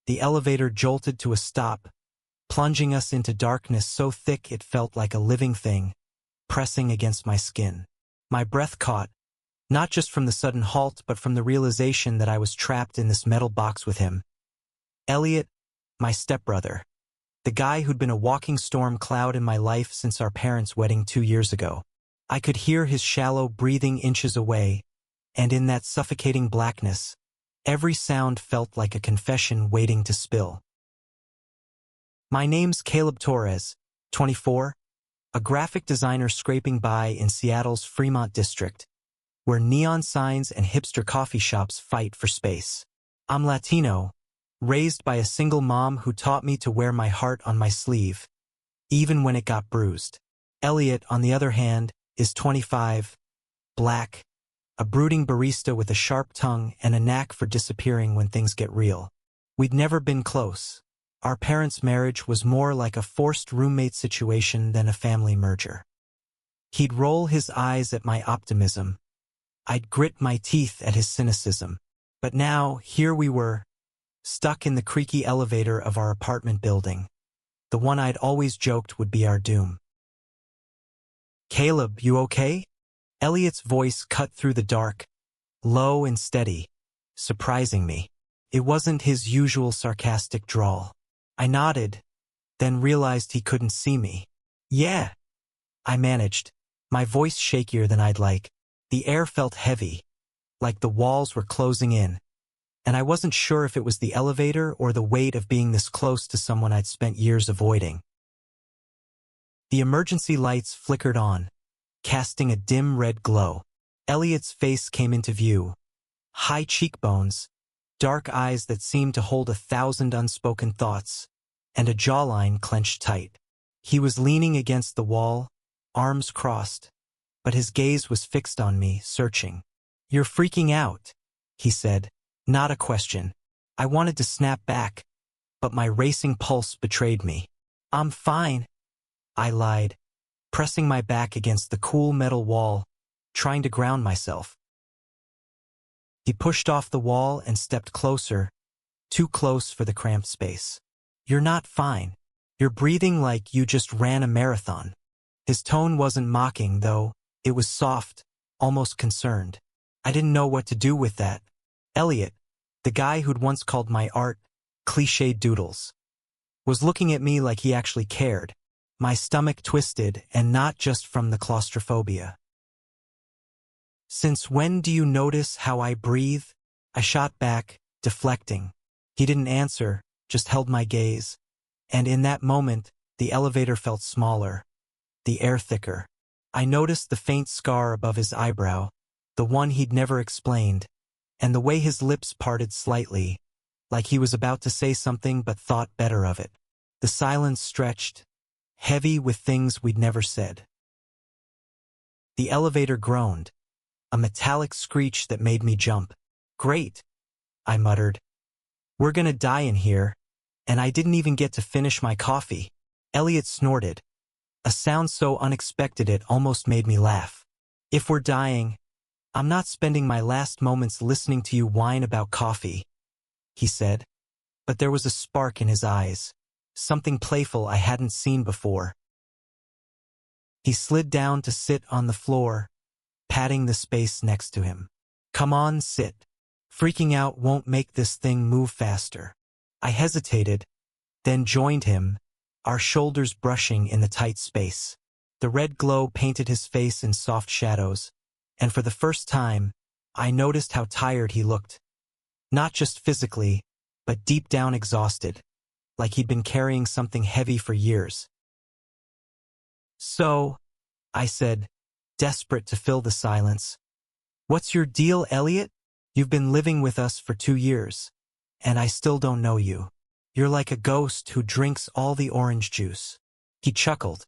The elevator jolted to a stop, plunging us into darkness so thick it felt like a living thing, pressing against my skin. My breath caught, not just from the sudden halt but from the realization that I was trapped in this metal box with him. Elliot, my stepbrother. The guy who'd been a walking storm cloud in my life since our parents' wedding 2 years ago. I could hear his shallow breathing inches away, and in that suffocating blackness, every sound felt like a confession waiting to spill. My name's Caleb Torres, 24, a graphic designer scraping by in Seattle's Fremont district, where neon signs and hipster coffee shops fight for space. I'm Latino, raised by a single mom who taught me to wear my heart on my sleeve, even when it got bruised. Elliot, on the other hand, is 25, black, a brooding barista with a sharp tongue and a knack for disappearing when things get real. We'd never been close. Our parents' marriage was more like a forced roommate situation than a family merger. He'd roll his eyes at my optimism. I'd grit my teeth at his cynicism. But now, here we were, stuck in the creaky elevator of our apartment building, the one I'd always joked would be our doom. "Caleb, you okay?" Elliot's voice cut through the dark, low and steady, surprising me. It wasn't his usual sarcastic drawl. I nodded, then realized he couldn't see me. "Yeah," I managed, my voice shakier than I'd like. The air felt heavy, like the walls were closing in, and I wasn't sure if it was the elevator or the weight of being this close to someone I'd spent years avoiding. The emergency lights flickered on, casting a dim red glow. Elliot's face came into view. High cheekbones, dark eyes that seemed to hold 1,000 unspoken thoughts, and a jawline clenched tight. He was leaning against the wall, arms crossed, but his gaze was fixed on me, searching. "You're freaking out," he said, not a question. I wanted to snap back, but my racing pulse betrayed me. "I'm fine," I lied, pressing my back against the cool metal wall, trying to ground myself. He pushed off the wall and stepped closer, too close for the cramped space. "You're not fine. You're breathing like you just ran a marathon." His tone wasn't mocking, though. It was soft, almost concerned. I didn't know what to do with that. Elliot, the guy who'd once called my art cliched doodles, was looking at me like he actually cared. My stomach twisted, and not just from the claustrophobia. "Since when do you notice how I breathe?" I shot back, deflecting. He didn't answer, just held my gaze. And in that moment, the elevator felt smaller, the air thicker. I noticed the faint scar above his eyebrow, the one he'd never explained, and the way his lips parted slightly, like he was about to say something but thought better of it. The silence stretched, heavy with things we'd never said. The elevator groaned, a metallic screech that made me jump. "Great," I muttered. "We're gonna die in here," and I didn't even get to finish my coffee. Elliot snorted, a sound so unexpected it almost made me laugh. "If we're dying, I'm not spending my last moments listening to you whine about coffee," he said, but there was a spark in his eyes, something playful I hadn't seen before. He slid down to sit on the floor, patting the space next to him. "Come on, sit. Freaking out won't make this thing move faster." I hesitated, then joined him, our shoulders brushing in the tight space. The red glow painted his face in soft shadows, and for the first time, I noticed how tired he looked. Not just physically, but deep down exhausted, like he'd been carrying something heavy for years. "So," I said, desperate to fill the silence, "what's your deal, Elliot? You've been living with us for 2 years, and I still don't know you. You're like a ghost who drinks all the orange juice." He chuckled,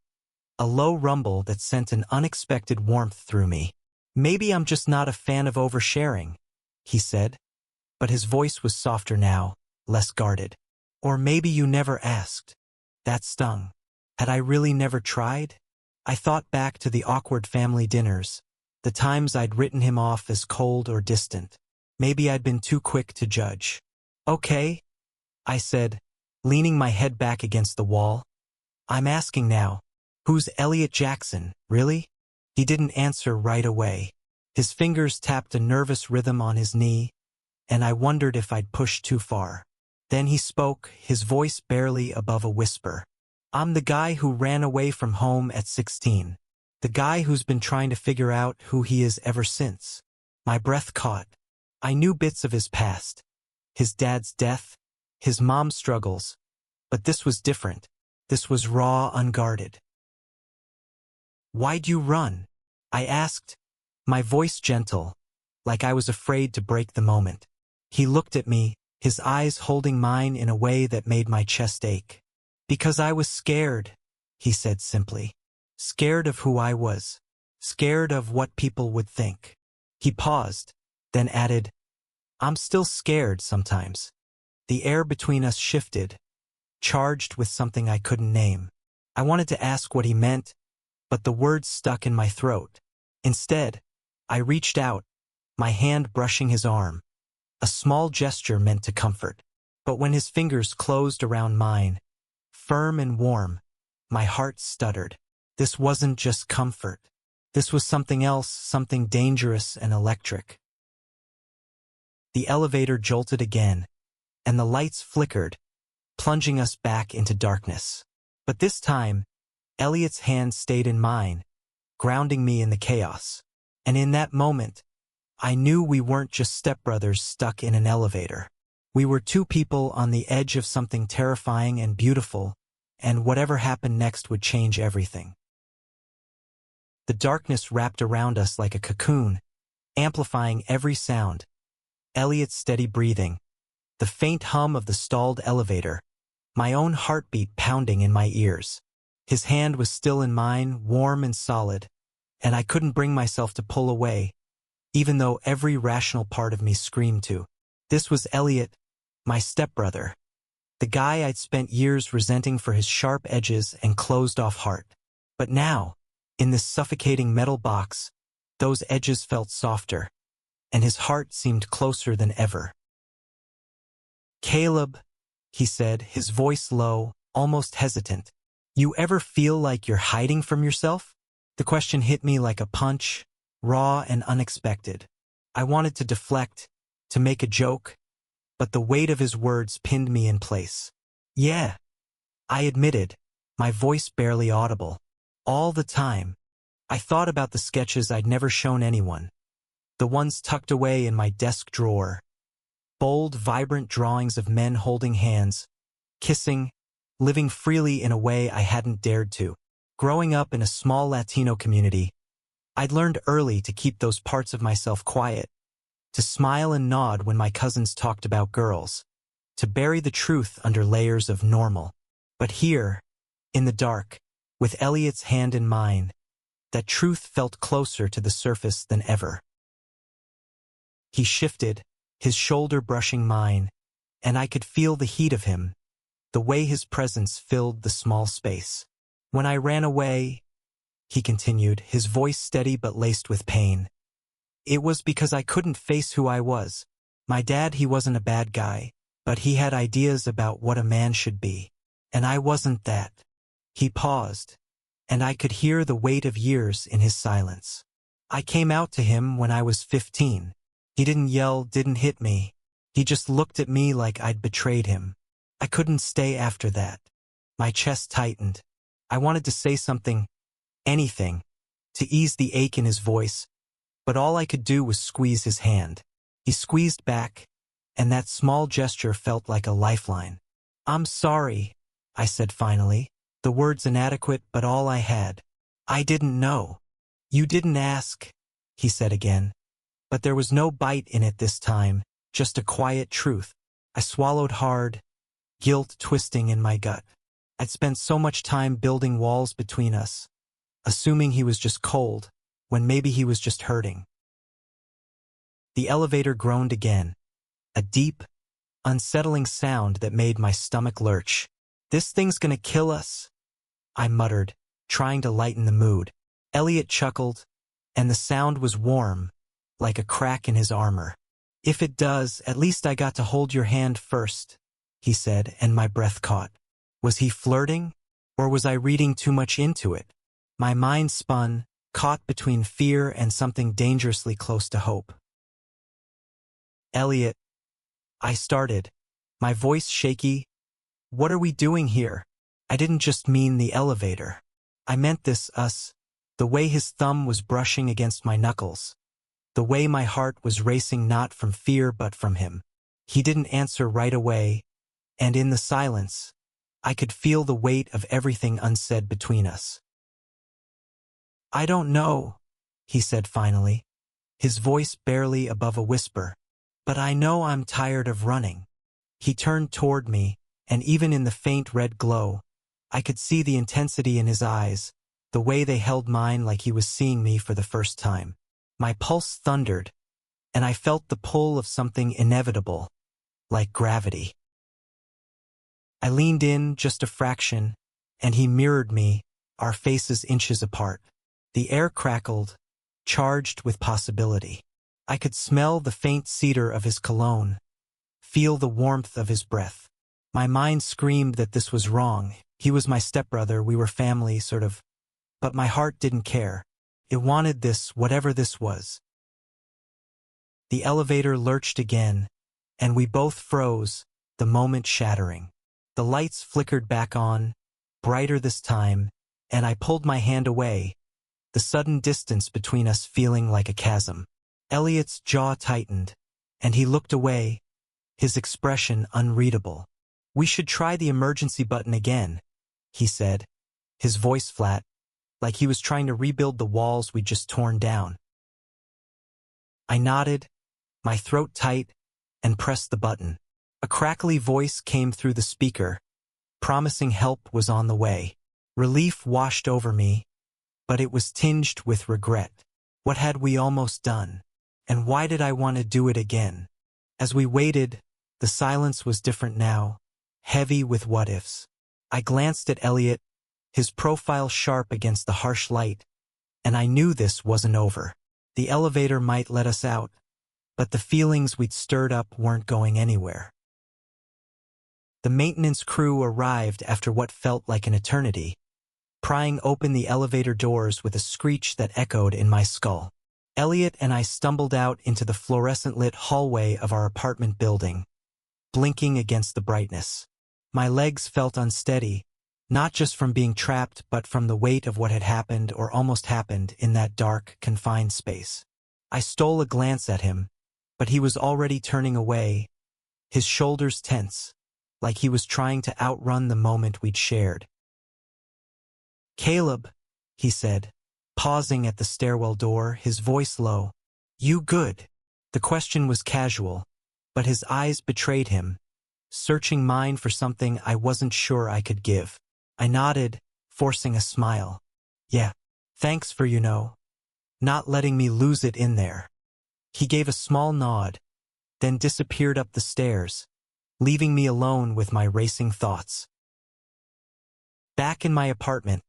a low rumble that sent an unexpected warmth through me. "Maybe I'm just not a fan of oversharing," he said, but his voice was softer now, less guarded. "Or maybe you never asked." That stung. Had I really never tried? I thought back to the awkward family dinners, the times I'd written him off as cold or distant. Maybe I'd been too quick to judge. "Okay," I said, leaning my head back against the wall. I'm asking now. Who's Elliot Jackson, really? He didn't answer right away. His fingers tapped a nervous rhythm on his knee, and I wondered if I'd pushed too far. Then he spoke, his voice barely above a whisper. I'm the guy who ran away from home at 16. The guy who's been trying to figure out who he is ever since. My breath caught. I knew bits of his past. His dad's death, his mom's struggles. But this was different. This was raw, unguarded. Why'd you run? I asked, my voice gentle, like I was afraid to break the moment. He looked at me, his eyes holding mine in a way that made my chest ache. Because I was scared, he said simply. Scared of who I was. Scared of what people would think. He paused, then added, I'm still scared sometimes. The air between us shifted, charged with something I couldn't name. I wanted to ask what he meant, but the words stuck in my throat. Instead, I reached out, my hand brushing his arm. A small gesture meant to comfort. But when his fingers closed around mine, firm and warm, my heart stuttered. This wasn't just comfort. This was something else, something dangerous and electric. The elevator jolted again, and the lights flickered, plunging us back into darkness. But this time, Elliot's hand stayed in mine, grounding me in the chaos. And in that moment, I knew we weren't just stepbrothers stuck in an elevator. We were two people on the edge of something terrifying and beautiful, and whatever happened next would change everything. The darkness wrapped around us like a cocoon, amplifying every sound. Elliot's steady breathing, the faint hum of the stalled elevator, my own heartbeat pounding in my ears. His hand was still in mine, warm and solid, and I couldn't bring myself to pull away, even though every rational part of me screamed to. This was Elliot, my stepbrother, the guy I'd spent years resenting for his sharp edges and closed-off heart. But now, in this suffocating metal box, those edges felt softer, and his heart seemed closer than ever. Caleb, he said, his voice low, almost hesitant. You ever feel like you're hiding from yourself? The question hit me like a punch, raw and unexpected. I wanted to deflect, to make a joke, but the weight of his words pinned me in place. Yeah, I admitted, my voice barely audible. All the time, I thought about the sketches I'd never shown anyone. The ones tucked away in my desk drawer. Bold, vibrant drawings of men holding hands, kissing, living freely in a way I hadn't dared to. Growing up in a small Latino community, I'd learned early to keep those parts of myself quiet, to smile and nod when my cousins talked about girls, to bury the truth under layers of normal. But here, in the dark, with Elliot's hand in mine, that truth felt closer to the surface than ever. He shifted, his shoulder brushing mine, and I could feel the heat of him, the way his presence filled the small space. When I ran away, he continued, his voice steady but laced with pain, it was because I couldn't face who I was. My dad, he wasn't a bad guy, but he had ideas about what a man should be. And I wasn't that. He paused, and I could hear the weight of years in his silence. I came out to him when I was 15. He didn't yell, didn't hit me. He just looked at me like I'd betrayed him. I couldn't stay after that. My chest tightened. I wanted to say something, anything, to ease the ache in his voice, but all I could do was squeeze his hand. He squeezed back, and that small gesture felt like a lifeline. I'm sorry, I said finally, the words inadequate but all I had. I didn't know. You didn't ask, he said again. But there was no bite in it this time, just a quiet truth. I swallowed hard, guilt twisting in my gut. I'd spent so much time building walls between us, assuming he was just cold, when maybe he was just hurting. The elevator groaned again, a deep, unsettling sound that made my stomach lurch. This thing's gonna kill us, I muttered, trying to lighten the mood. Elliot chuckled, and the sound was warm, like a crack in his armor. If it does, at least I got to hold your hand first, he said, and my breath caught. Was he flirting? Or was I reading too much into it? My mind spun, caught between fear and something dangerously close to hope. Elliot, I started, my voice shaky. What are we doing here? I didn't just mean the elevator. I meant this, us. The way his thumb was brushing against my knuckles. The way my heart was racing not from fear but from him. He didn't answer right away, and in the silence, I could feel the weight of everything unsaid between us. I don't know, he said finally, his voice barely above a whisper, but I know I'm tired of running. He turned toward me, and even in the faint red glow, I could see the intensity in his eyes, the way they held mine like he was seeing me for the first time. My pulse thundered, and I felt the pull of something inevitable, like gravity. I leaned in just a fraction, and he mirrored me, our faces inches apart. The air crackled, charged with possibility. I could smell the faint cedar of his cologne, feel the warmth of his breath. My mind screamed that this was wrong. He was my stepbrother, we were family, sort of. But my heart didn't care. It wanted this, whatever this was. The elevator lurched again, and we both froze, the moment shattering. The lights flickered back on, brighter this time, and I pulled my hand away, the sudden distance between us feeling like a chasm. Elliot's jaw tightened, and he looked away, his expression unreadable. We should try the emergency button again, he said, his voice flat, like he was trying to rebuild the walls we'd just torn down. I nodded, my throat tight, and pressed the button. A crackly voice came through the speaker, promising help was on the way. Relief washed over me, but it was tinged with regret. What had we almost done? And why did I want to do it again? As we waited, the silence was different now, heavy with what-ifs. I glanced at Elliot, his profile sharp against the harsh light, and I knew this wasn't over. The elevator might let us out, but the feelings we'd stirred up weren't going anywhere. The maintenance crew arrived after what felt like an eternity, prying open the elevator doors with a screech that echoed in my skull. Elliot and I stumbled out into the fluorescent-lit hallway of our apartment building, blinking against the brightness. My legs felt unsteady, not just from being trapped but from the weight of what had happened or almost happened in that dark, confined space. I stole a glance at him, but he was already turning away, his shoulders tense, like he was trying to outrun the moment we'd shared. "Caleb," he said, pausing at the stairwell door, his voice low. "You good?" The question was casual, but his eyes betrayed him, searching mine for something I wasn't sure I could give. I nodded, forcing a smile. "Yeah, thanks for, not letting me lose it in there." He gave a small nod, then disappeared up the stairs, leaving me alone with my racing thoughts. Back in my apartment,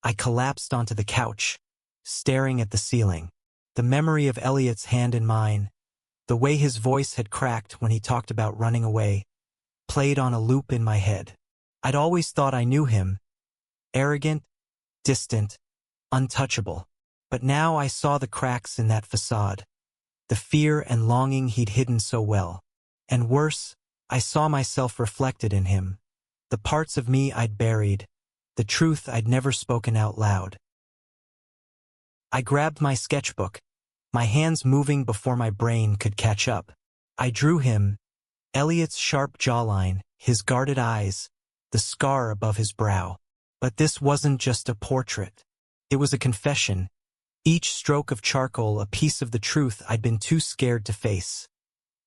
I collapsed onto the couch, staring at the ceiling. The memory of Elliot's hand in mine, the way his voice had cracked when he talked about running away, played on a loop in my head. I'd always thought I knew him, arrogant, distant, untouchable. But now I saw the cracks in that facade, the fear and longing he'd hidden so well. And worse, I saw myself reflected in him, the parts of me I'd buried, the truth I'd never spoken out loud. I grabbed my sketchbook, my hands moving before my brain could catch up. I drew him, Elliot's sharp jawline, his guarded eyes, the scar above his brow. But this wasn't just a portrait. It was a confession, each stroke of charcoal a piece of the truth I'd been too scared to face.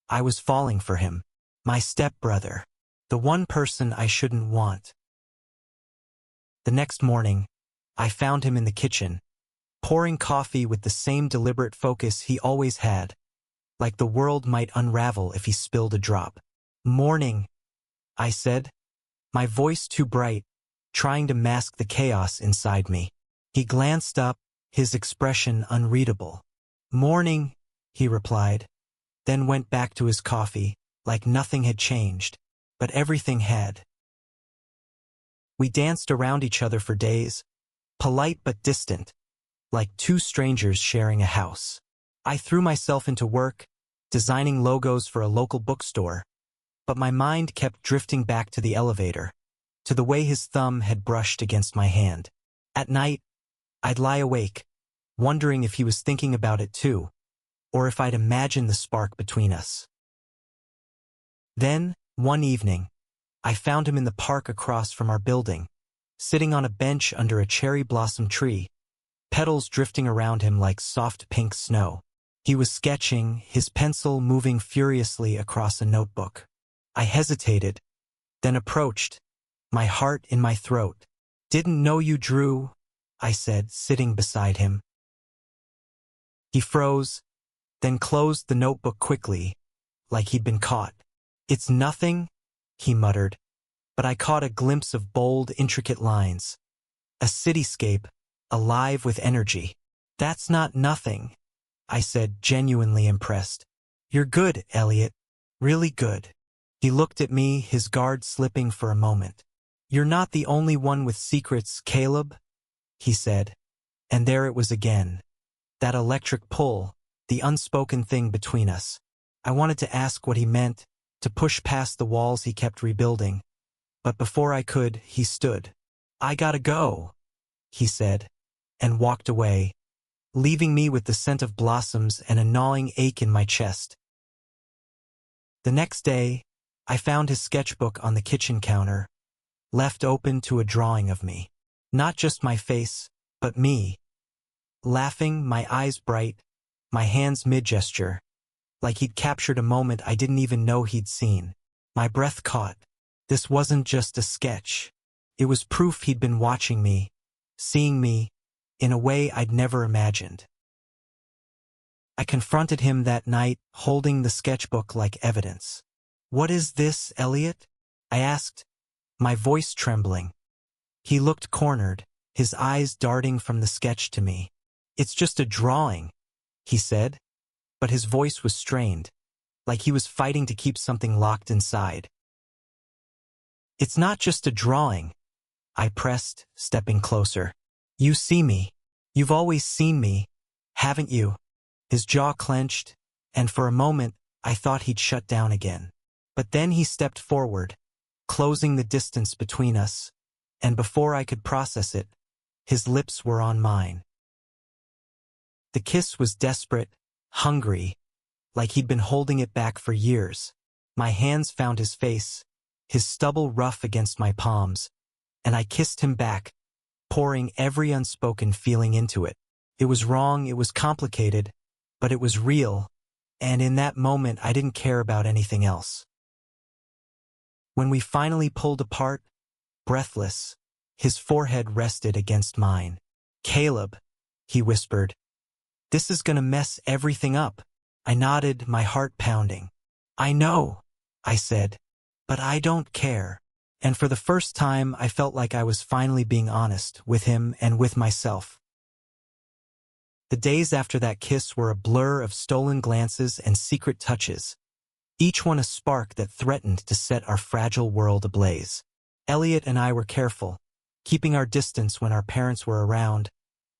I was falling for him, my stepbrother, the one person I shouldn't want. The next morning, I found him in the kitchen, pouring coffee with the same deliberate focus he always had, like the world might unravel if he spilled a drop. "Morning," I said, my voice too bright, trying to mask the chaos inside me. He glanced up, his expression unreadable. "Morning," he replied, then went back to his coffee, like nothing had changed. but everything had. We danced around each other for days, polite but distant, like two strangers sharing a house. I threw myself into work, designing logos for a local bookstore, but my mind kept drifting back to the elevator, to the way his thumb had brushed against my hand. At night, I'd lie awake, wondering if he was thinking about it too, or if I'd imagined the spark between us. Then, one evening, I found him in the park across from our building, sitting on a bench under a cherry blossom tree, petals drifting around him like soft pink snow. He was sketching, his pencil moving furiously across a notebook. I hesitated, then approached, my heart in my throat. "Didn't know you drew," I said, sitting beside him. He froze, then closed the notebook quickly, like he'd been caught. "It's nothing," he muttered, but I caught a glimpse of bold, intricate lines. A cityscape, alive with energy. "That's not nothing," I said, genuinely impressed. "You're good, Elliot. Really good." He looked at me, his guard slipping for a moment. "You're not the only one with secrets, Caleb," he said. And there it was again. That electric pull, the unspoken thing between us. I wanted to ask what he meant, to push past the walls he kept rebuilding. But before I could, he stood. "I gotta go," he said, and walked away, leaving me with the scent of blossoms and a gnawing ache in my chest. The next day, I found his sketchbook on the kitchen counter, left open to a drawing of me. Not just my face, but me. Laughing, my eyes bright, my hands mid-gesture, like he'd captured a moment I didn't even know he'd seen. My breath caught. This wasn't just a sketch. It was proof he'd been watching me, seeing me, in a way I'd never imagined. I confronted him that night, holding the sketchbook like evidence. "What is this, Elliot?" I asked, my voice trembling. He looked cornered, his eyes darting from the sketch to me. "It's just a drawing," he said, but his voice was strained, like he was fighting to keep something locked inside. "It's not just a drawing," I pressed, stepping closer. "You see me. You've always seen me, haven't you?" His jaw clenched, and for a moment I thought he'd shut down again. But then he stepped forward, closing the distance between us, and before I could process it, his lips were on mine. The kiss was desperate, hungry, like he'd been holding it back for years. My hands found his face, his stubble rough against my palms, and I kissed him back, pouring every unspoken feeling into it. It was wrong, it was complicated, but it was real, and in that moment I didn't care about anything else. When we finally pulled apart, breathless, his forehead rested against mine. "Caleb," he whispered, "this is gonna mess everything up." I nodded, my heart pounding. "I know," I said, "but I don't care." And for the first time, I felt like I was finally being honest with him and with myself. The days after that kiss were a blur of stolen glances and secret touches, each one a spark that threatened to set our fragile world ablaze. Elliot and I were careful, keeping our distance when our parents were around,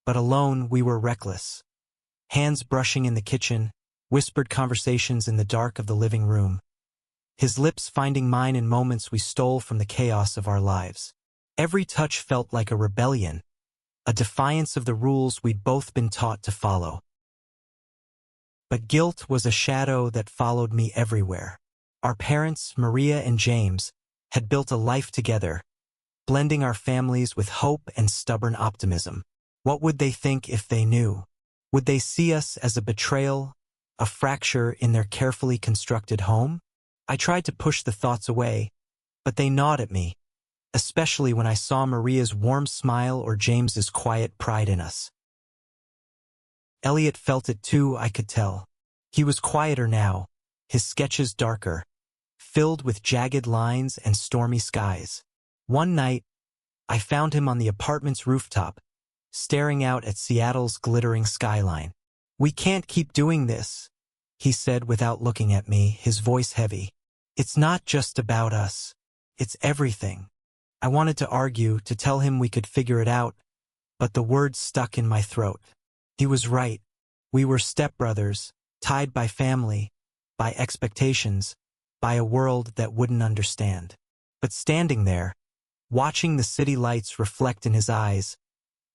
but alone we were reckless. Hands brushing in the kitchen, whispered conversations in the dark of the living room. His lips finding mine in moments we stole from the chaos of our lives. Every touch felt like a rebellion, a defiance of the rules we'd both been taught to follow. But guilt was a shadow that followed me everywhere. Our parents, Maria and James, had built a life together, blending our families with hope and stubborn optimism. What would they think if they knew? Would they see us as a betrayal, a fracture in their carefully constructed home? I tried to push the thoughts away, but they gnawed at me, especially when I saw Maria's warm smile or James's quiet pride in us. Elliot felt it too, I could tell. He was quieter now, his sketches darker, filled with jagged lines and stormy skies. One night, I found him on the apartment's rooftop, staring out at Seattle's glittering skyline. "We can't keep doing this," he said without looking at me, his voice heavy. "It's not just about us." It's everything. I wanted to argue, to tell him we could figure it out, but the words stuck in my throat. He was right. We were stepbrothers, tied by family, by expectations, by a world that wouldn't understand. But standing there, watching the city lights reflect in his eyes,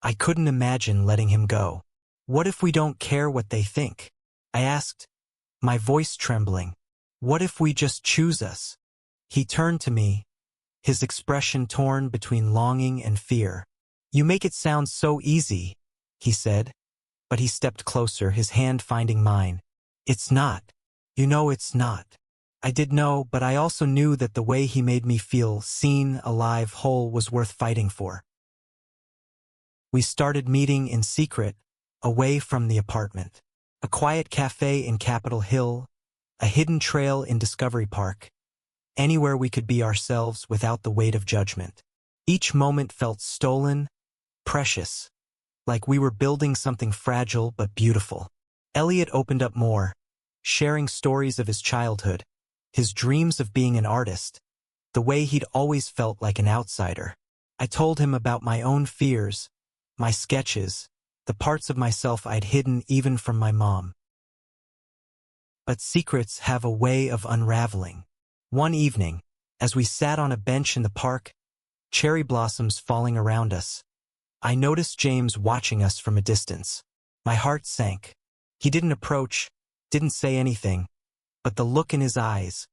I couldn't imagine letting him go. What if we don't care what they think? I asked, my voice trembling. What if we just choose us? He turned to me, his expression torn between longing and fear. You make it sound so easy, he said, but he stepped closer, his hand finding mine. It's not. You know it's not. I did know, but I also knew that the way he made me feel, seen, alive, whole, was worth fighting for. We started meeting in secret, away from the apartment. A quiet cafe in Capitol Hill, a hidden trail in Discovery Park, anywhere we could be ourselves without the weight of judgment. Each moment felt stolen, precious, like we were building something fragile but beautiful. Elliot opened up more, sharing stories of his childhood, his dreams of being an artist, the way he'd always felt like an outsider. I told him about my own fears, my sketches, the parts of myself I'd hidden even from my mom. But secrets have a way of unraveling. One evening, as we sat on a bench in the park, cherry blossoms falling around us, I noticed James watching us from a distance. My heart sank. He didn't approach, didn't say anything, but the look in his eyes,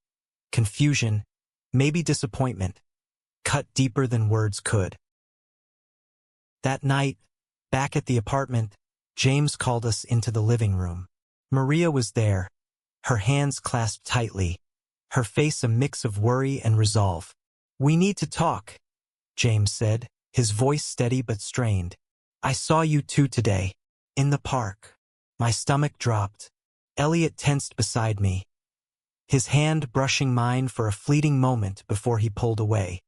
confusion, maybe disappointment, cut deeper than words could. That night, back at the apartment, James called us into the living room. Maria was there, her hands clasped tightly, her face a mix of worry and resolve. We need to talk, James said, his voice steady but strained. I saw you two today, in the park. My stomach dropped. Elliot tensed beside me, his hand brushing mine for a fleeting moment before he pulled away.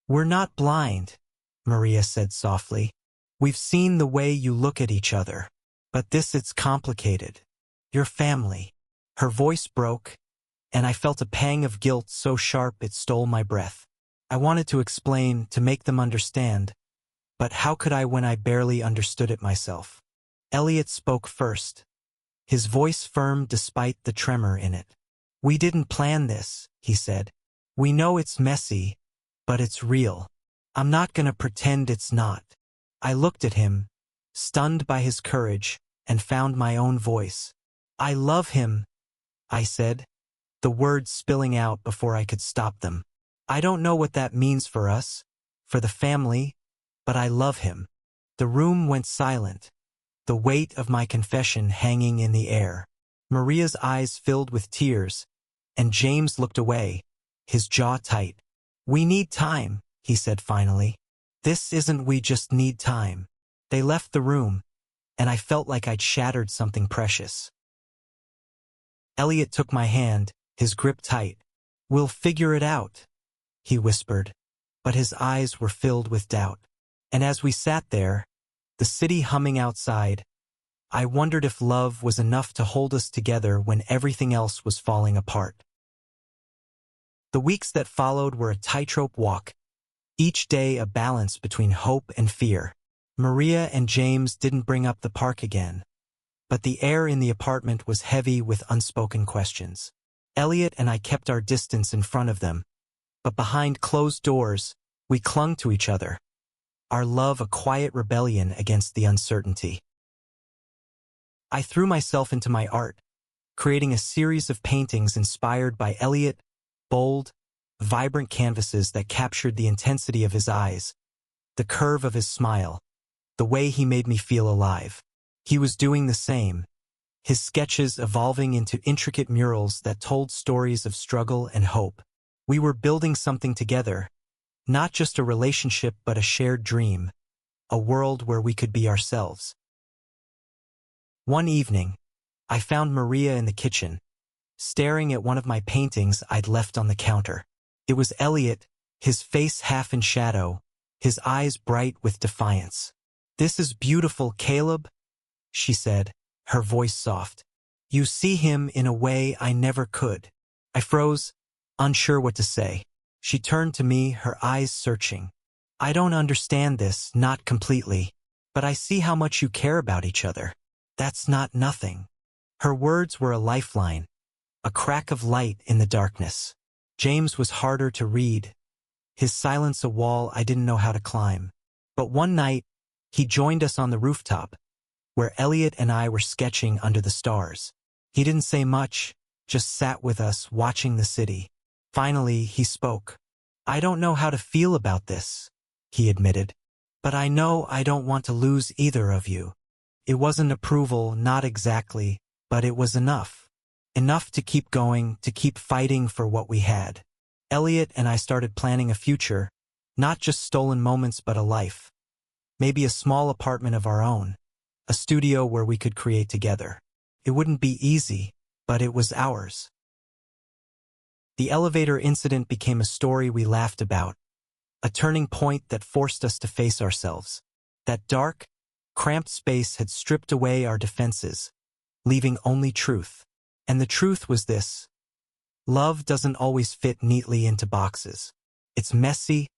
We're not blind, Maria said softly. We've seen the way you look at each other. But it's complicated. Your family. Her voice broke, and I felt a pang of guilt so sharp it stole my breath. I wanted to explain, to make them understand, but how could I when I barely understood it myself? Elliot spoke first, his voice firm despite the tremor in it. We didn't plan this, he said. We know it's messy, but it's real. I'm not gonna pretend it's not. I looked at him, stunned by his courage, and found my own voice. I love him, I said, the words spilling out before I could stop them. I don't know what that means for us, for the family, but I love him. The room went silent, the weight of my confession hanging in the air. Maria's eyes filled with tears, and James looked away, his jaw tight. We need time, he said finally. This isn't we just need time. They left the room, and I felt like I'd shattered something precious. Elliot took my hand, his grip tight. We'll figure it out, he whispered, but his eyes were filled with doubt. And as we sat there, the city humming outside, I wondered if love was enough to hold us together when everything else was falling apart. The weeks that followed were a tightrope walk, each day a balance between hope and fear. Maria and James didn't bring up the park again, but the air in the apartment was heavy with unspoken questions. Elliot and I kept our distance in front of them, but behind closed doors, we clung to each other, our love a quiet rebellion against the uncertainty. I threw myself into my art, creating a series of paintings inspired by Elliot, bold, vibrant canvases that captured the intensity of his eyes, the curve of his smile, the way he made me feel alive. He was doing the same, his sketches evolving into intricate murals that told stories of struggle and hope. We were building something together, not just a relationship but a shared dream, a world where we could be ourselves. One evening, I found Maria in the kitchen, staring at one of my paintings I'd left on the counter. It was Elliot, his face half in shadow, his eyes bright with defiance. This is beautiful, Caleb, she said, her voice soft. You see him in a way I never could. I froze, unsure what to say. She turned to me, her eyes searching. I don't understand this, not completely. But I see how much you care about each other. That's not nothing. Her words were a lifeline, a crack of light in the darkness. James was harder to read, his silence a wall I didn't know how to climb. But one night, he joined us on the rooftop, where Elliot and I were sketching under the stars. He didn't say much, just sat with us watching the city. Finally, he spoke. I don't know how to feel about this, he admitted. But I know I don't want to lose either of you. It wasn't approval, not exactly, but it was enough. Enough to keep going, to keep fighting for what we had. Elliot and I started planning a future, not just stolen moments but a life. Maybe a small apartment of our own, a studio where we could create together. It wouldn't be easy, but it was ours. The elevator incident became a story we laughed about, a turning point that forced us to face ourselves. That dark, cramped space had stripped away our defenses, leaving only truth. And the truth was this: love doesn't always fit neatly into boxes. It's messy,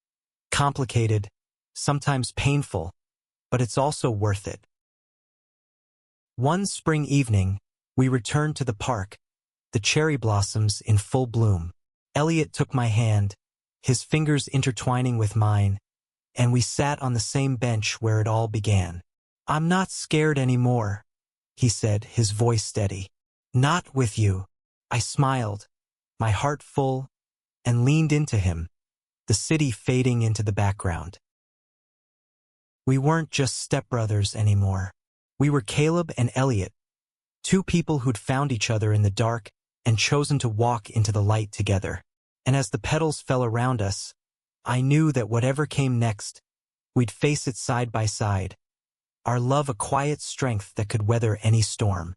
complicated, sometimes painful, but it's also worth it. One spring evening, we returned to the park, the cherry blossoms in full bloom. Elliot took my hand, his fingers intertwining with mine, and we sat on the same bench where it all began. I'm not scared anymore, he said, his voice steady. Not with you. I smiled, my heart full, and leaned into him, the city fading into the background. We weren't just stepbrothers anymore. We were Caleb and Elliot, two people who'd found each other in the dark and chosen to walk into the light together. And as the petals fell around us, I knew that whatever came next, we'd face it side by side, our love a quiet strength that could weather any storm.